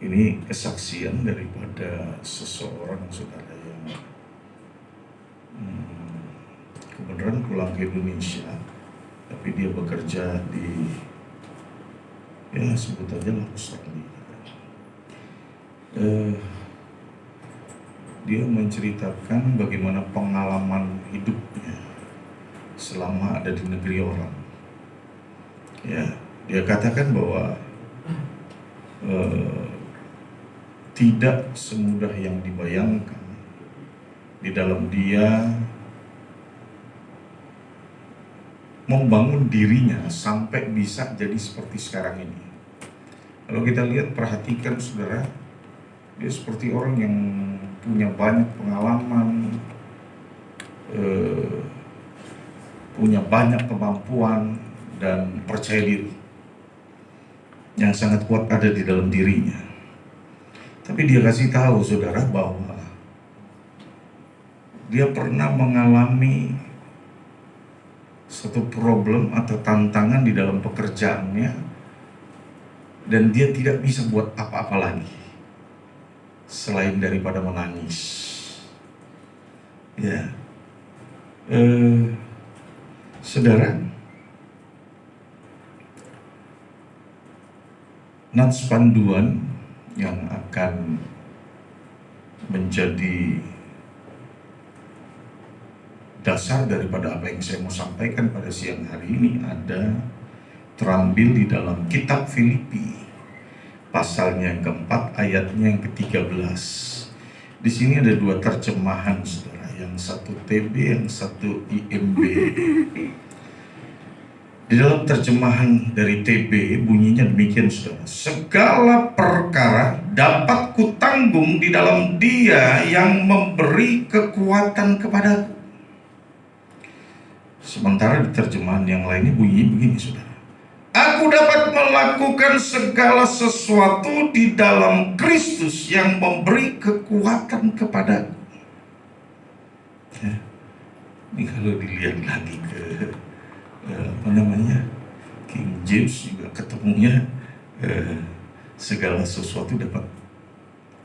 Ini kesaksian daripada seseorang saudara yang kebenaran pulang ke Indonesia, tapi dia bekerja di sebut aja lah Australia. Dia menceritakan bagaimana pengalaman hidupnya selama ada di negeri orang. Ya, dia katakan bahwa tidak semudah yang dibayangkan. Di dalam dia membangun dirinya sampai bisa jadi seperti sekarang ini. Kalau kita lihat, perhatikan saudara, dia seperti orang yang punya banyak pengalaman, punya banyak kemampuan dan percaya diri yang sangat kuat ada di dalam dirinya. Tapi dia kasih tahu saudara bahwa dia pernah mengalami satu problem atau tantangan di dalam pekerjaannya, dan dia tidak bisa buat apa-apa lagi selain daripada menangis. Ya, saudara, nats panduan yang akan menjadi dasar daripada apa yang saya mau sampaikan pada siang hari ini ada terambil di dalam kitab Filipi, pasalnya yang keempat, ayatnya yang ke-13. Di sini ada dua terjemahan saudara, yang satu TB, yang satu IMB. Di dalam terjemahan dari TB bunyinya demikian saudara: segala perkara dapat kutanggung di dalam Dia yang memberi kekuatan kepadaku. Sementara di terjemahan yang lainnya bunyi begini saudara: aku dapat melakukan segala sesuatu di dalam Kristus yang memberi kekuatan kepadaku. Ya, ini kalau dilihat lagi ke King James juga ketemunya segala sesuatu dapat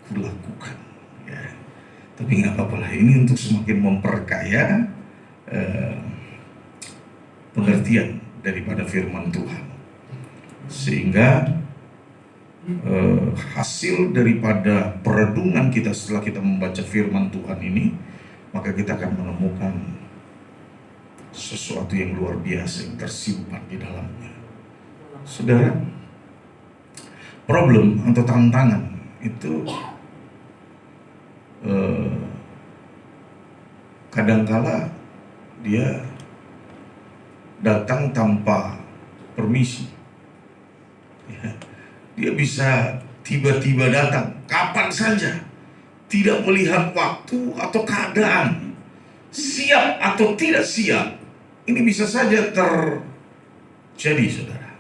kulakukan. Ya, tapi nggak apa-apa lah, ini untuk semakin memperkaya pengertian daripada firman Tuhan, sehingga hasil daripada perenungan kita setelah kita membaca firman Tuhan ini, maka kita akan menemukan sesuatu yang luar biasa yang tersimpan di dalamnya. Saudara, problem atau tantangan itu kadangkala dia datang tanpa permisi. Ya, dia bisa tiba-tiba datang kapan saja, tidak melihat waktu atau keadaan, siap atau tidak siap. Ini bisa saja terjadi saudara.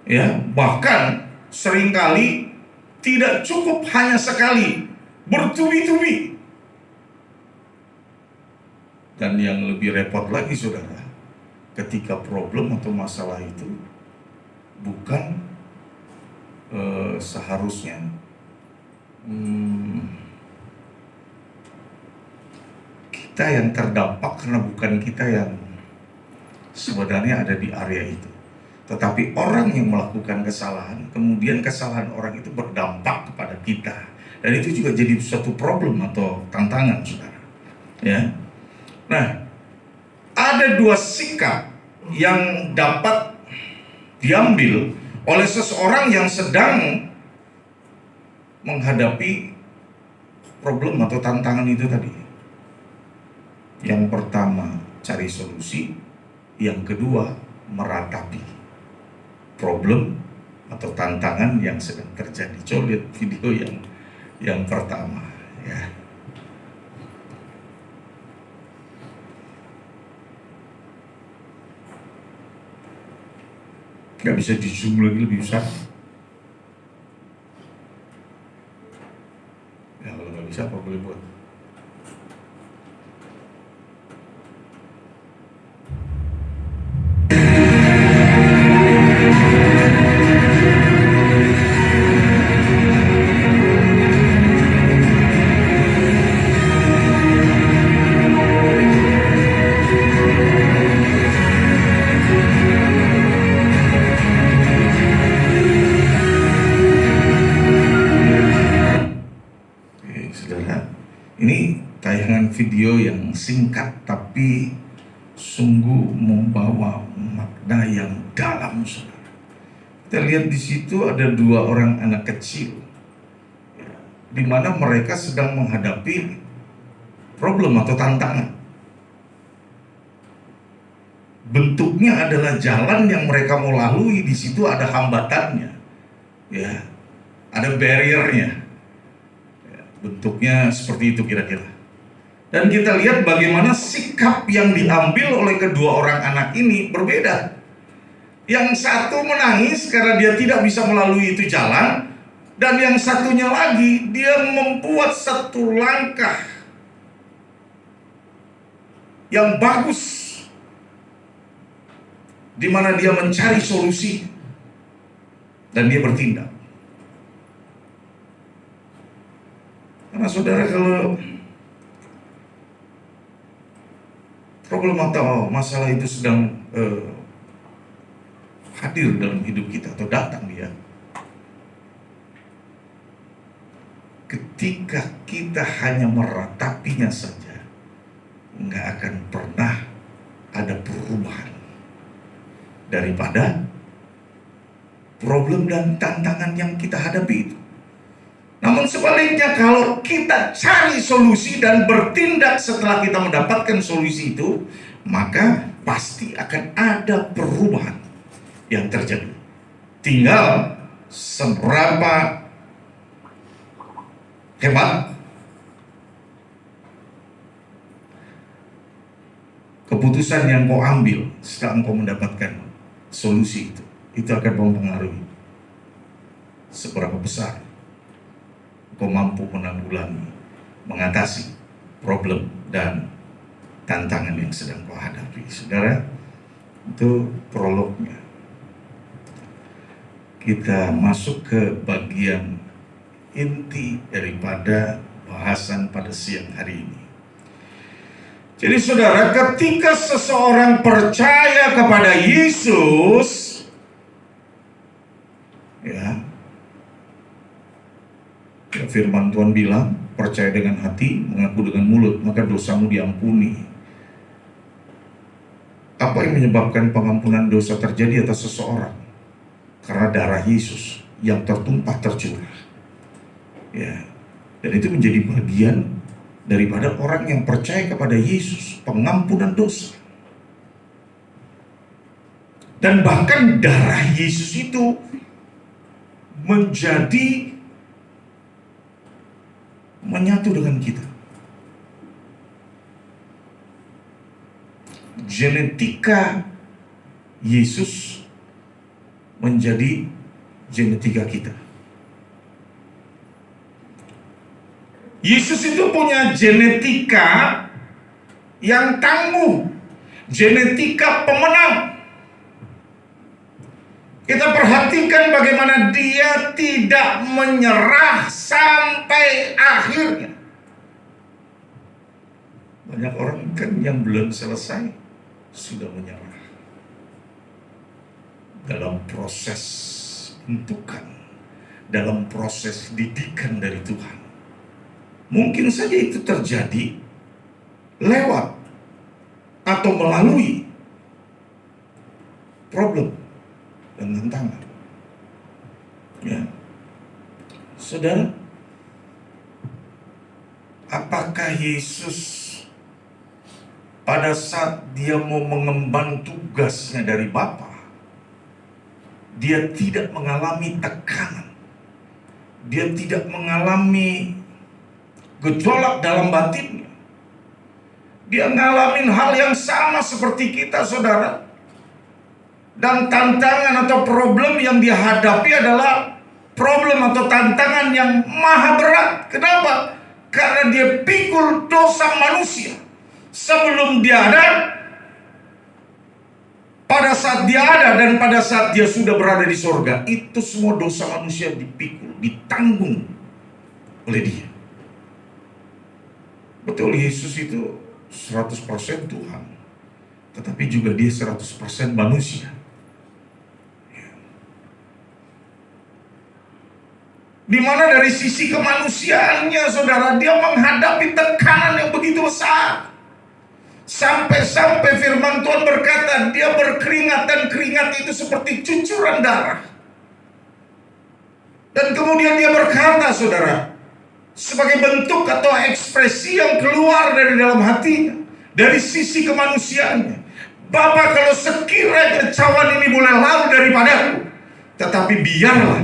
Ya, bahkan seringkali tidak cukup hanya sekali, bertubi-tubi. Dan yang lebih repot lagi saudara, ketika problem atau masalah itu bukan seharusnya kita yang terdampak, karena bukan kita yang sebenarnya ada di area itu, tetapi orang yang melakukan kesalahan, kemudian kesalahan orang itu berdampak kepada kita, dan itu juga jadi suatu problem atau tantangan saudara. Ya, nah, ada dua sikap yang dapat diambil oleh seseorang yang sedang menghadapi problem atau tantangan itu tadi. Yang pertama, cari solusi. Yang kedua, meratapi problem atau tantangan yang sedang terjadi. Coba lihat video yang pertama ya. Gak bisa di zoom lagi lebih besar. Ya kalau gak bisa apa boleh buat. video yang singkat tapi sungguh membawa makna yang dalam, saudara. Kita lihat di situ ada 2 orang anak kecil, ya, di mana mereka sedang menghadapi problem atau tantangan. Bentuknya adalah jalan yang mereka mau lalui, di situ ada hambatannya, ya, ada barriernya. Ya, bentuknya seperti itu kira-kira. Dan kita lihat bagaimana sikap yang diambil oleh kedua orang anak ini berbeda. Yang satu menangis karena dia tidak bisa melalui itu jalan, dan yang satunya lagi dia membuat satu langkah yang bagus, di mana dia mencari solusi dan dia bertindak. Karena saudara, kalau problem atau masalah itu sedang hadir dalam hidup kita atau datang dia, ketika kita hanya meratapinya saja, nggak akan pernah ada perubahan daripada problem dan tantangan yang kita hadapi itu. Namun sebaliknya, kalau kita cari solusi dan bertindak setelah kita mendapatkan solusi itu, maka pasti akan ada perubahan yang terjadi. Tinggal seberapa hebat keputusan yang kau ambil setelah engkau mendapatkan solusi itu akan mempengaruhi seberapa besar kau mampu menanggulangi, mengatasi problem dan tantangan yang sedang kau hadapi. Saudara, itu prolognya. Kita masuk ke bagian inti daripada bahasan pada siang hari ini. Jadi saudara, ketika seseorang percaya kepada Yesus, ya, firman Tuhan bilang, percaya dengan hati, mengaku dengan mulut, maka dosamu diampuni. Apa yang menyebabkan pengampunan dosa terjadi atas seseorang? Karena darah Yesus yang tertumpah tercurah. Ya, dan itu menjadi bagian daripada orang yang percaya kepada Yesus, pengampunan dosa. Dan bahkan darah Yesus itu menjadi menyatu dengan kita. Genetika Yesus menjadi genetika kita. Yesus itu punya genetika yang tangguh, genetika pemenang. Kita perhatikan bagaimana dia tidak menyerah sampai akhirnya. Banyak orang kan yang belum selesai sudah menyerah dalam proses bentukan, dalam proses didikan dari Tuhan. Mungkin saja itu terjadi lewat atau melalui problem dan tantangan. Ya, saudara, apakah Yesus pada saat dia mau mengemban tugasnya dari Bapa, dia tidak mengalami tekanan, dia tidak mengalami gejolak dalam batinnya? Dia ngalamin hal yang sama seperti kita, saudara. Dan tantangan atau problem yang dia hadapi adalah problem atau tantangan yang maha berat. Kenapa? Karena dia pikul dosa manusia. Sebelum dia ada, pada saat dia ada, dan pada saat dia sudah berada di sorga, itu semua dosa manusia dipikul, ditanggung oleh dia. Betul, Yesus itu 100% Tuhan, tetapi juga dia 100% manusia. Di mana dari sisi kemanusiaannya, saudara, dia menghadapi tekanan yang begitu besar. Sampai-sampai firman Tuhan berkata, dia berkeringat dan keringat itu seperti cucuran darah. Dan kemudian dia berkata, saudara, sebagai bentuk atau ekspresi yang keluar dari dalam hatinya, dari sisi kemanusiaannya, Bapa, kalau sekiranya cawan ini boleh lalu daripadaku, tetapi biarlah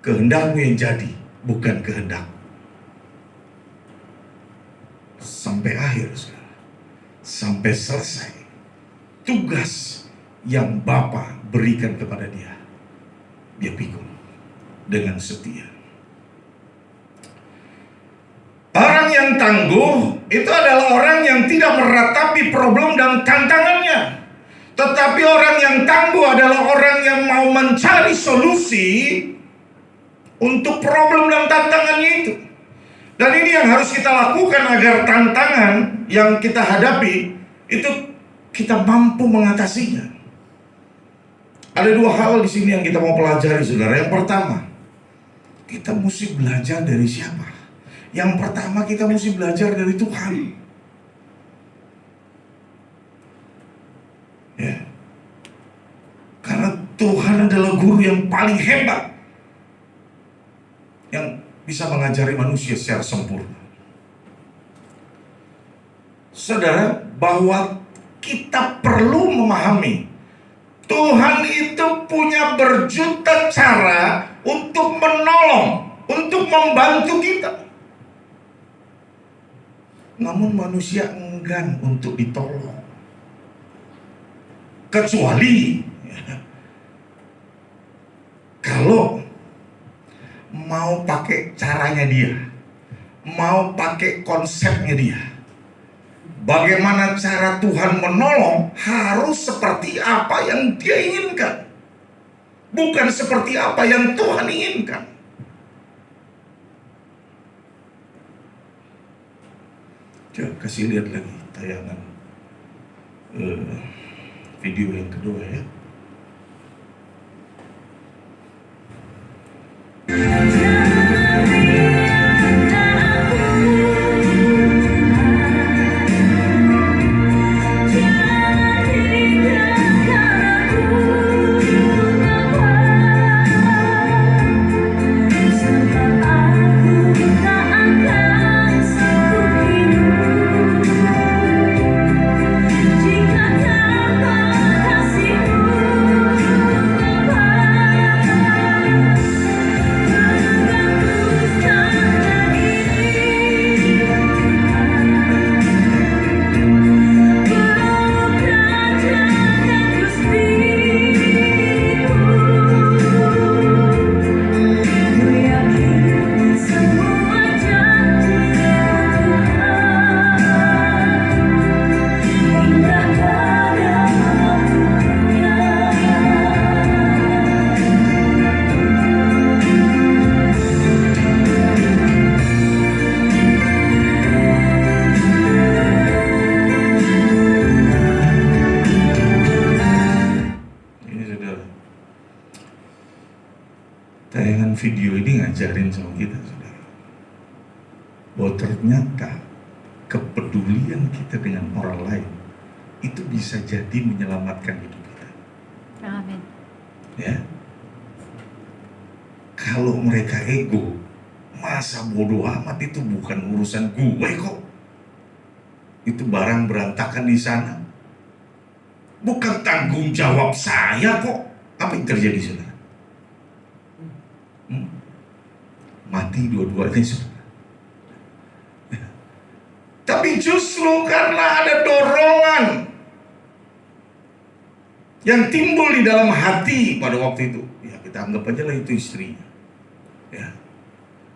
kehendak-Mu yang jadi, bukan kehendak. Sampai akhir, saudara. Sampai selesai tugas yang Bapa berikan kepada dia, dia pikul dengan setia. Orang yang tangguh itu adalah orang yang tidak meratapi problem dan tantangannya. Tetapi orang yang tangguh adalah orang yang mau mencari solusi untuk problem dan tantangannya itu. Dan ini yang harus kita lakukan agar tantangan yang kita hadapi itu kita mampu mengatasinya. Ada dua hal di sini yang kita mau pelajari, saudara. Yang pertama, kita mesti belajar dari siapa? Yang pertama, kita mesti belajar dari Tuhan. Ya. Karena Tuhan adalah guru yang paling hebat, yang bisa mengajari manusia secara sempurna. Saudara, bahwa kita perlu memahami Tuhan itu punya berjuta cara untuk menolong, untuk membantu kita. Namun manusia enggan untuk ditolong. Kecuali kalau mau pakai caranya dia, mau pakai konsepnya dia. Bagaimana cara Tuhan menolong harus seperti apa yang dia inginkan, bukan seperti apa yang Tuhan inginkan. Coba kasih lihat lagi tayangan video yang kedua ya. Tayangan video ini ngajarin sama kita, saudara, bahwa ternyata kepedulian kita dengan orang lain itu bisa jadi menyelamatkan hidup kita. Amin. Ya, kalau mereka ego, masa bodoh amat, itu bukan urusan gue kok, itu barang berantakan di sana, bukan tanggung jawab saya kok. Apa yang terjadi, saudara? Mati dua-duanya, saudara. Tapi justru karena ada dorongan yang timbul di dalam hati pada waktu itu, ya kita anggap aja lah itu istrinya, ya,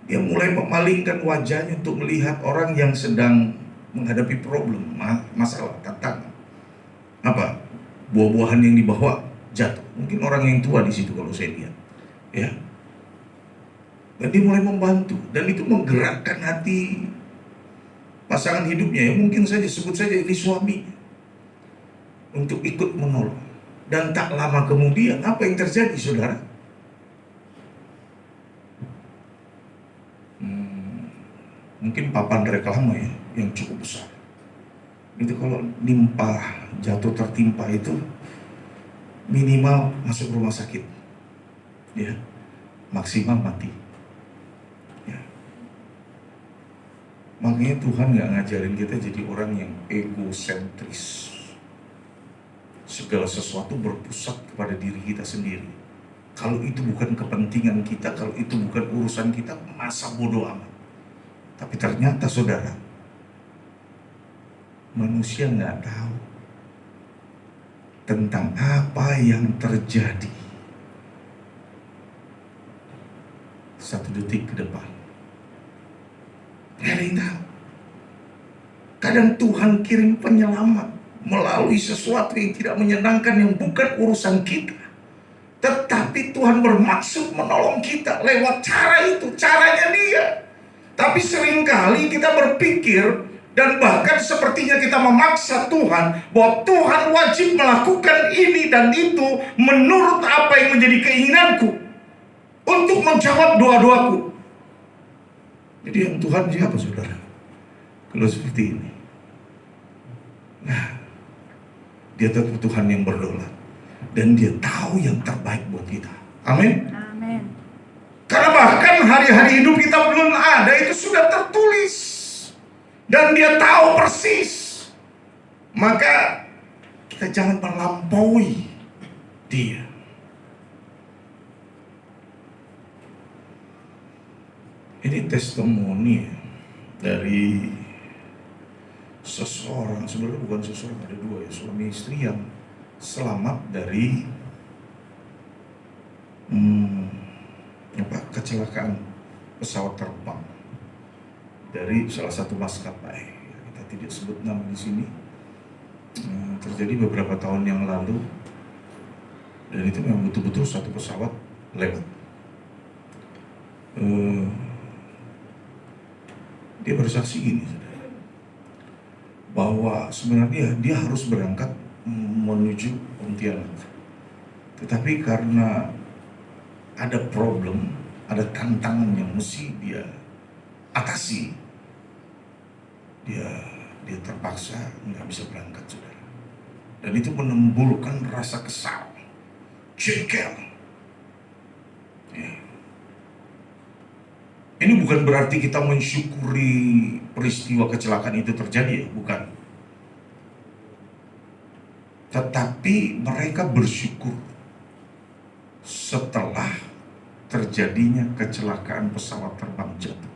dia mulai memalingkan wajahnya untuk melihat orang yang sedang menghadapi problem, masalah, tantangan. Apa? Buah-buahan yang dibawa jatuh. Mungkin orang yang tua di situ kalau saya lihat, ya. Dan dia mulai membantu, dan itu menggerakkan hati pasangan hidupnya, ya mungkin saja sebut saja ini suami, untuk ikut menolong. Dan tak lama kemudian apa yang terjadi, saudara? mungkin papan reklame ya, yang cukup besar. Itu kalau nimpa, jatuh tertimpa itu minimal masuk rumah sakit, ya, maksimal mati. Ya. Makanya Tuhan nggak ngajarin kita jadi orang yang egosentris. Segala sesuatu berpusat kepada diri kita sendiri. Kalau itu bukan kepentingan kita, kalau itu bukan urusan kita, masa bodoh amat. Tapi ternyata saudara, manusia nggak tahu tentang apa yang terjadi 1 detik ke depan. Nggak ada yang tahu. Kadang Tuhan kirim penyelamat melalui sesuatu yang tidak menyenangkan, yang bukan urusan kita. Tetapi Tuhan bermaksud menolong kita lewat cara itu, caranya Dia. Tapi seringkali kita berpikir, dan bahkan sepertinya kita memaksa Tuhan, bahwa Tuhan wajib melakukan ini dan itu menurut apa yang menjadi keinginanku, untuk menjawab doa-doaku. Jadi yang Tuhan siapa saudara? Kalau seperti ini. Nah, Dia tetap Tuhan yang berdaulat. Dan Dia tahu yang terbaik buat kita. Amin. Amin. Karena bahkan hari-hari hidup kita belum ada, itu sudah tertulis. Dan Dia tahu persis. Maka kita jangan melampaui Dia. Ini testimoni dari seseorang, sebenarnya bukan seseorang, ada dua ya, suami istri yang selamat dari kecelakaan pesawat terbang dari salah satu maskapai. Kita tidak sebut nama di sini. Terjadi beberapa tahun yang lalu, dan itu memang betul-betul satu pesawat lewat. Dia bersaksi gini, bahwa sebenarnya dia harus berangkat menuju Pontianak, tetapi karena ada problem, ada tantangan yang mesti dia atasi, dia terpaksa nggak bisa berangkat, saudara. Dan itu menimbulkan rasa kesal, jengkel. Ya. Ini bukan berarti kita mensyukuri peristiwa kecelakaan itu terjadi, ya, bukan. Tetapi mereka bersyukur setelah terjadinya kecelakaan pesawat terbang jatuh.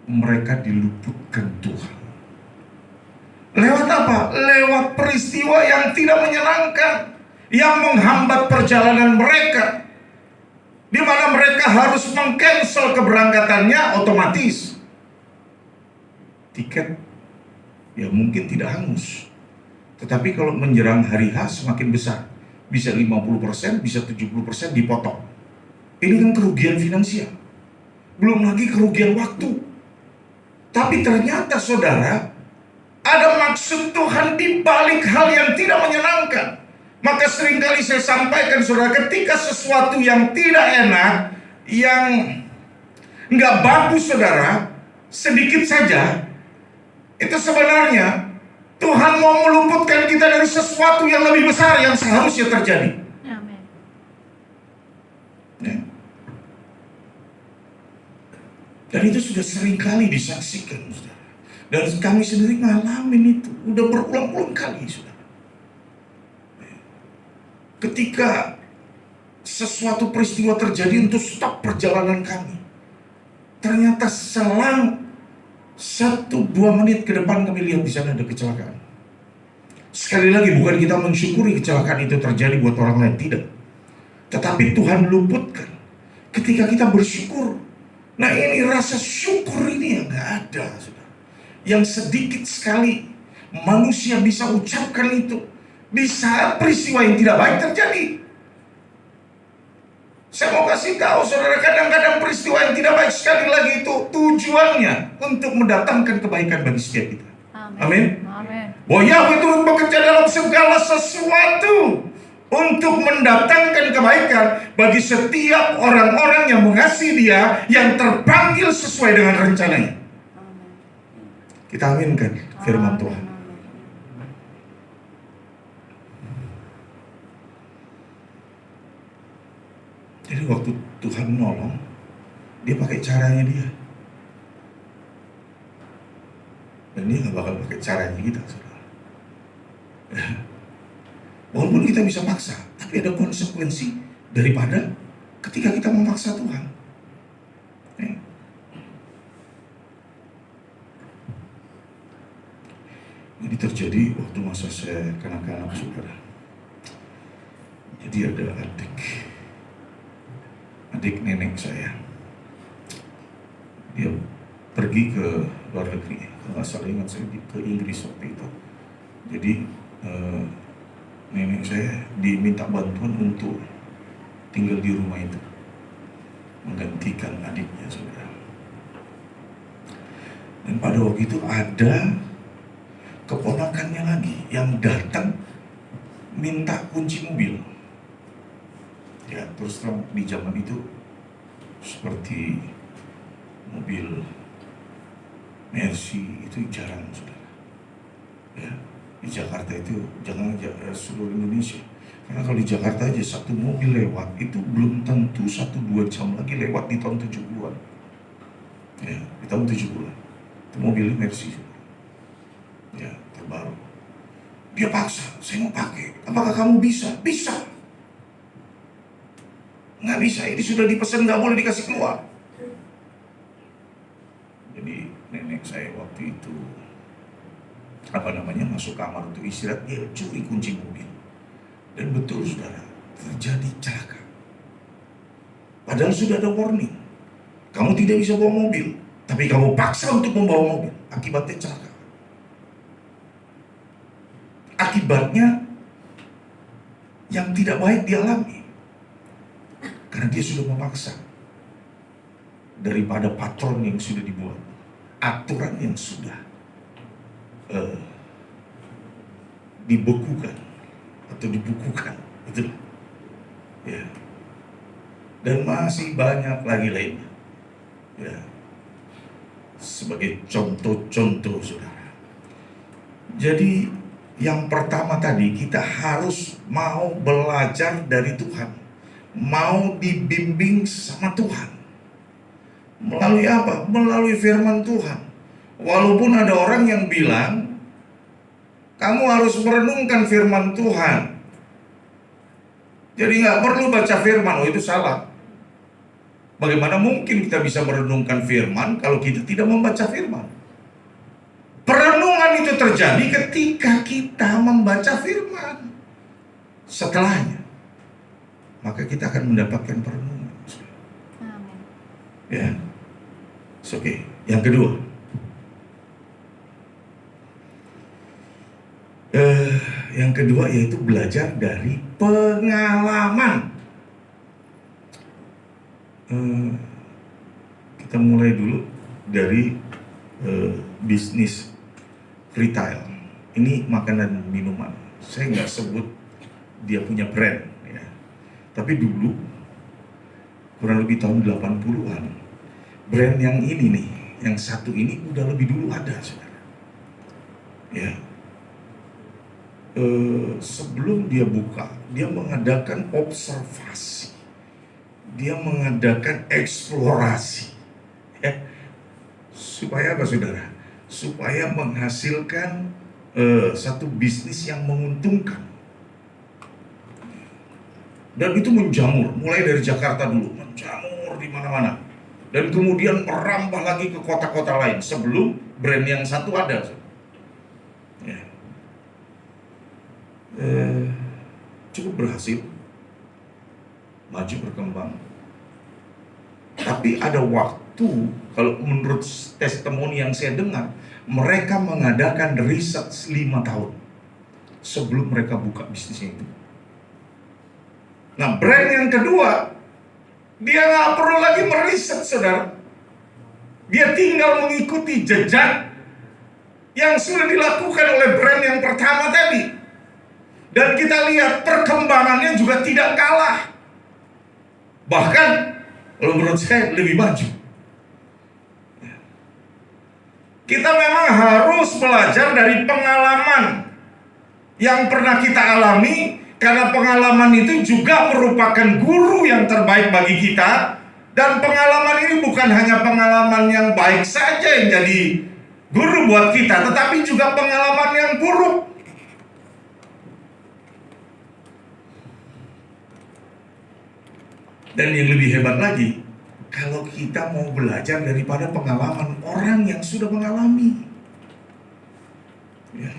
Mereka diluputkan Tuhan. Lewat apa? Lewat peristiwa yang tidak menyenangkan, yang menghambat perjalanan mereka, di mana mereka harus meng-cancel keberangkatannya. Otomatis tiket ya mungkin tidak hangus, tetapi kalau menjelang hari H semakin besar, bisa 50%, bisa 70% dipotong. Ini kan kerugian finansial, belum lagi kerugian waktu. Tapi ternyata saudara, ada maksud Tuhan di balik hal yang tidak menyenangkan. Maka seringkali saya sampaikan saudara, ketika sesuatu yang tidak enak, yang nggak bagus saudara, sedikit saja, itu sebenarnya Tuhan mau meluputkan kita dari sesuatu yang lebih besar yang seharusnya terjadi. Amin. Ya. Dan itu sudah seringkali disaksikan saudara. Dan kami sendiri ngalamin itu, udah berulang-ulang kali saudara. Ketika sesuatu peristiwa terjadi untuk stop perjalanan kami, ternyata selang 1-2 menit ke depan kami lihat di sana ada kecelakaan. Sekali lagi, bukan kita mensyukuri kecelakaan itu terjadi buat orang lain, tidak. Tetapi Tuhan luputkan ketika kita bersyukur. Nah, ini rasa syukur ini yang gak ada, saudara. Yang sedikit sekali manusia bisa ucapkan itu di saat peristiwa yang tidak baik terjadi. Saya mau kasih tahu saudara, kadang-kadang peristiwa yang tidak baik sekali lagi itu tujuannya untuk mendatangkan kebaikan bagi setiap kita. Amin. Amin. Bahwa Yahweh turut bekerja dalam segala sesuatu untuk mendatangkan kebaikan bagi setiap orang-orang yang mengasihi Dia, yang terpanggil sesuai dengan rencananya. Kita aminkan firman Tuhan. Jadi waktu Tuhan menolong, dia pakai caranya dia. Dan dia gak bakal pakai caranya kita, saudara. Walaupun kita bisa paksa, tapi ada konsekuensi daripada ketika kita memaksa Tuhan. Ini terjadi waktu masa saya kanak-kanak, saudara. Jadi ada adik nenek saya. Dia pergi ke luar negeri, kalau nggak salah ingat saya ke Inggris waktu itu. Jadi nenek saya diminta bantuan untuk tinggal di rumah itu, menggantikan adiknya, saudara. Dan pada waktu itu ada keponakannya lagi yang datang minta kunci mobil. Ya, terus terang di zaman itu seperti mobil Mercy itu jarang, saudara. Ya, di Jakarta itu jangan seluruh Indonesia. Karena kalau di Jakarta aja satu mobil lewat itu belum tentu 1-2 jam lagi lewat di tahun 70-an. Ya, di tahun 70-an. Itu mobil Mercy. Ya, terbaru. Dia paksa, saya mau pakai. Apakah kamu bisa? Bisa. Nggak bisa, ini sudah dipesan, nggak boleh dikasih keluar. Jadi nenek saya waktu itu masuk kamar untuk istirahat, dia curi kunci mobil. Dan betul, saudara, terjadi celaka. Padahal sudah ada warning, kamu tidak bisa bawa mobil, tapi kamu paksa untuk membawa mobil. Akibatnya celaka. Akibatnya yang tidak baik dialami karena dia sudah memaksa. Daripada patron yang sudah dibuat, aturan yang sudah dibekukan atau dibukukan, betul ya. Dan masih banyak lagi lainnya ya, sebagai contoh-contoh, saudara. Jadi yang pertama tadi, kita harus mau belajar dari Tuhan, mau dibimbing sama Tuhan. Melalui apa? Melalui firman Tuhan. Walaupun ada orang yang bilang, kamu harus merenungkan firman Tuhan, jadi gak perlu baca firman. Oh, itu salah. Bagaimana mungkin kita bisa merenungkan firman kalau kita tidak membaca firman? Perenungan itu terjadi ketika kita membaca firman. Setelahnya, maka kita akan mendapatkan perenungan. Amin. Ya, oke. Yang kedua, yaitu belajar dari pengalaman. Kita mulai dulu dari bisnis retail. Ini makanan minuman. Saya nggak sebut dia punya brand ya. Tapi dulu kurang lebih tahun 80-an, brand yang ini nih, yang satu ini udah lebih dulu ada, saudara. Ya. Sebelum dia buka, dia mengadakan observasi. Dia mengadakan eksplorasi. Ya. Supaya apa, saudara? Supaya menghasilkan satu bisnis yang menguntungkan. Dan itu menjamur, mulai dari Jakarta dulu, menjamur di mana-mana. Dan kemudian merambah lagi ke kota-kota lain sebelum brand yang satu ada. Ya. Cukup berhasil, maju berkembang. Tapi ada waktu, kalau menurut testimoni yang saya dengar, mereka mengadakan riset 5 tahun sebelum mereka buka bisnisnya itu. Nah, brand yang kedua, dia nggak perlu lagi meriset, saudara. Dia tinggal mengikuti jejak yang sudah dilakukan oleh brand yang pertama tadi. Dan kita lihat perkembangannya juga tidak kalah. Bahkan, kalau menurut saya lebih maju. Kita memang harus belajar dari pengalaman yang pernah kita alami, karena pengalaman itu juga merupakan guru yang terbaik bagi kita. Dan pengalaman ini bukan hanya pengalaman yang baik saja yang jadi guru buat kita, tetapi juga pengalaman yang buruk. Dan yang lebih hebat lagi, kalau kita mau belajar daripada pengalaman orang yang sudah mengalami, ya,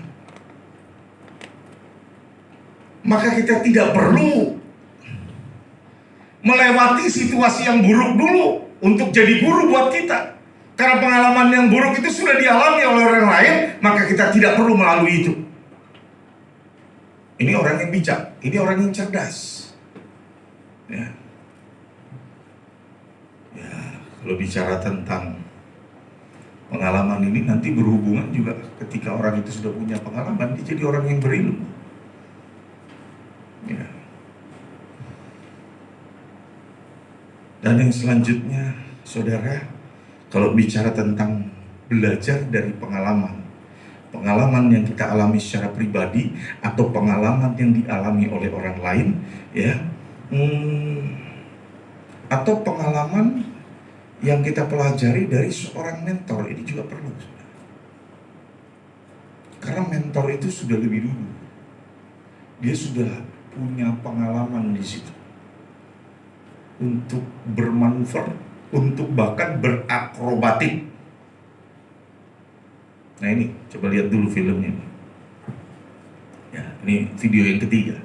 maka kita tidak perlu melewati situasi yang buruk dulu untuk jadi guru buat kita. Karena pengalaman yang buruk itu sudah dialami oleh orang lain, maka kita tidak perlu melalui itu. Ini orang yang bijak, ini orang yang cerdas. Ya. Kalau bicara tentang pengalaman ini nanti berhubungan juga ketika orang itu sudah punya pengalaman, dia jadi orang yang berilmu. Ya. Dan yang selanjutnya, saudara, kalau bicara tentang belajar dari pengalaman, pengalaman yang kita alami secara pribadi atau pengalaman yang dialami oleh orang lain, ya, atau pengalaman yang kita pelajari dari seorang mentor, ini juga perlu. Karena mentor itu sudah lebih dulu, dia sudah punya pengalaman di situ untuk bermanuver, untuk bahkan berakrobatik. Nah ini, coba lihat dulu filmnya. Ya, ini video yang ketiga.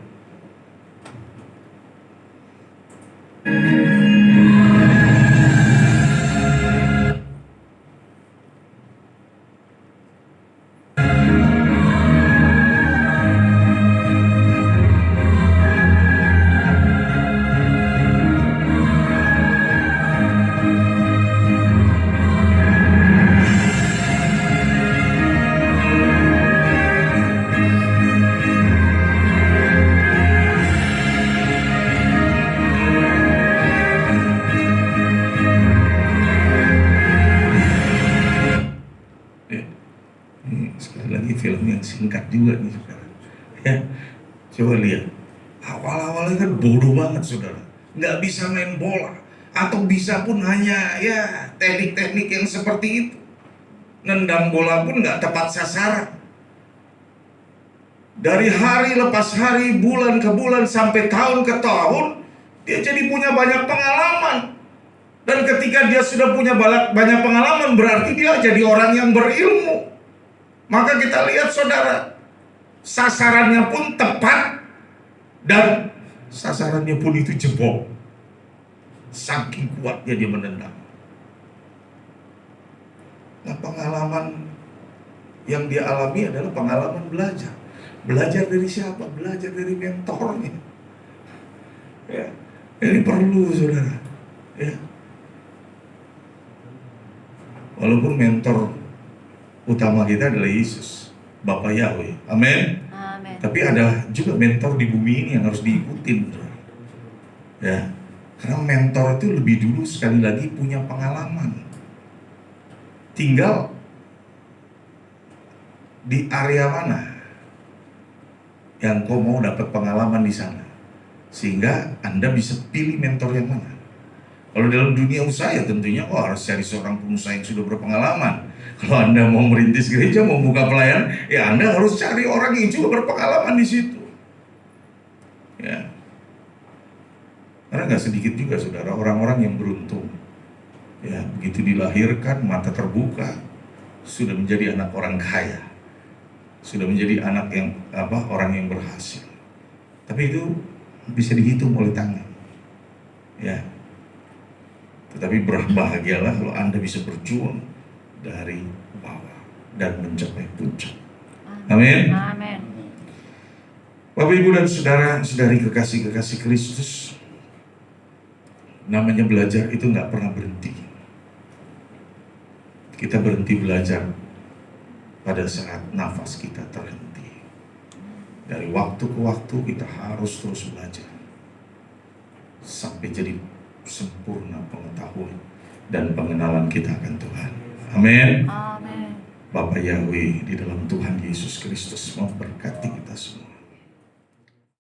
Film yang singkat juga nih saudara. Ya, coba lihat. Awal-awalnya kan bodoh banget saudara, nggak bisa main bola, atau bisa pun hanya ya teknik-teknik yang seperti itu. Nendang bola pun nggak tepat sasaran. Dari hari lepas hari, bulan ke bulan, sampai tahun ke tahun, dia jadi punya banyak pengalaman. Dan ketika dia sudah punya banyak pengalaman, berarti dia jadi orang yang berilmu. Maka kita lihat saudara, sasarannya pun tepat dan sasarannya pun itu jebol. Saking kuatnya dia menendang. Nah, pengalaman yang dia alami adalah pengalaman belajar. Belajar dari siapa? Belajar dari mentornya. Ya, ini perlu saudara. Ya. Walaupun mentor utama kita adalah Yesus, Bapa Yahweh. Amin. Amin. Tapi ada juga mentor di bumi ini yang harus diikutin. Ya. Karena mentor itu lebih dulu sekali lagi punya pengalaman. Tinggal di area mana yang kau mau dapat pengalaman di sana, sehingga Anda bisa pilih mentor yang mana. Kalau dalam dunia usaha ya tentunya harus cari seorang pengusaha yang sudah berpengalaman. Kalau Anda mau merintis gereja, mau buka pelayanan, ya Anda harus cari orang yang juga berpengalaman di situ. Ya. Karena nggak sedikit juga saudara orang-orang yang beruntung. Ya, begitu dilahirkan mata terbuka, sudah menjadi anak orang kaya, sudah menjadi anak yang orang yang berhasil. Tapi itu bisa dihitung oleh tangan. Ya. Tetapi berbahagialah kalau Anda bisa berjuang dari bawah dan mencapai puncak. Amin. Amin. Bapak, Ibu, dan saudara-saudari kekasih-kekasih Kristus, namanya belajar itu nggak pernah berhenti. Kita berhenti belajar pada saat nafas kita terhenti. Dari waktu ke waktu kita harus terus belajar sampai jadi sempurna pengetahuan dan pengenalan kita akan Tuhan. Amin. Amin. Bapa Yahweh di dalam Tuhan Yesus Kristus memberkati kita semua.